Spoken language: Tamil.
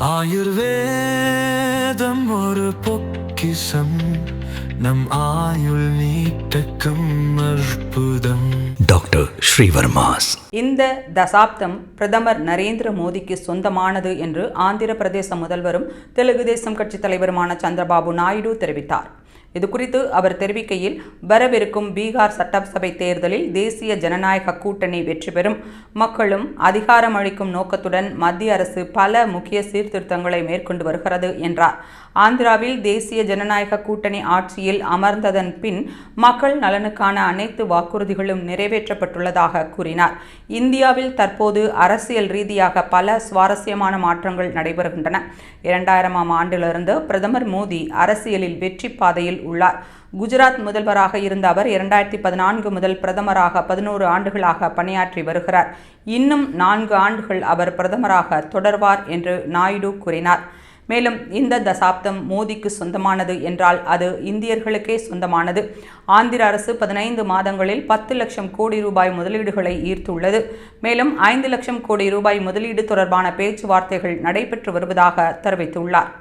ஆயுர்வேதம் ஒரு பொக்கிஷம், நம் ஆயுள் நீட்டக்கும் அற்புதம். டாக்டர் ஸ்ரீவர்மாஸ். இந்த தசாப்தம் பிரதமர் நரேந்திர மோடிக்கு சொந்தமானது என்று ஆந்திர பிரதேச முதல்வரும் தெலுங்கு தேசம் கட்சி தலைவருமான சந்திரபாபு நாயுடு தெரிவித்தார். இதுகுறித்து அவர் தெரிவிக்கையில், வரவிருக்கும் பீகார் சட்டசபை தேர்தலில் தேசிய ஜனநாயக கூட்டணி வெற்றி பெறும், மக்களும் அதிகாரம் அளிக்கும் நோக்கத்துடன் மத்திய அரசு பல முக்கிய சீர்திருத்தங்களை மேற்கொண்டு வருகிறது என்றார். ஆந்திராவில் தேசிய ஜனநாயக கூட்டணி ஆட்சியில் அமர்ந்ததன் பின் மக்கள் நலனுக்கான அனைத்து வாக்குறுதிகளும் நிறைவேற்றப்பட்டுள்ளதாக கூறினார். இந்தியாவில் தற்போது அரசியல் ரீதியாக பல சுவாரஸ்யமான மாற்றங்கள் நடைபெறுகின்றன. 2000ஆம் ஆண்டிலிருந்து பிரதமர் மோடி அரசியலில் வெற்றி பாதையில் உள்ளார். குஜராத் முதல்வராக இருந்த அவர் 2014 முதல் பிரதமராக 11 ஆண்டுகளாக பணியாற்றி வருகிறார். இன்னும் 4 ஆண்டுகள் அவர் பிரதமராக தொடர்வார் என்று நாயுடு கூறினார். மேலும் இந்த தசாப்தம் மோடிக்கு சொந்தமானது என்றால் அது இந்தியர்களுக்கே சொந்தமானது. ஆந்திர அரசு 15 மாதங்களில் 10 லட்சம் கோடி ரூபாய் முதலீடுகளை ஈர்த்துள்ளது. மேலும் 5 லட்சம் கோடி ரூபாய் முதலீடு தொடர்பான பேச்சுவார்த்தைகள் நடைபெற்று வருவதாக தெரிவித்துள்ளார்.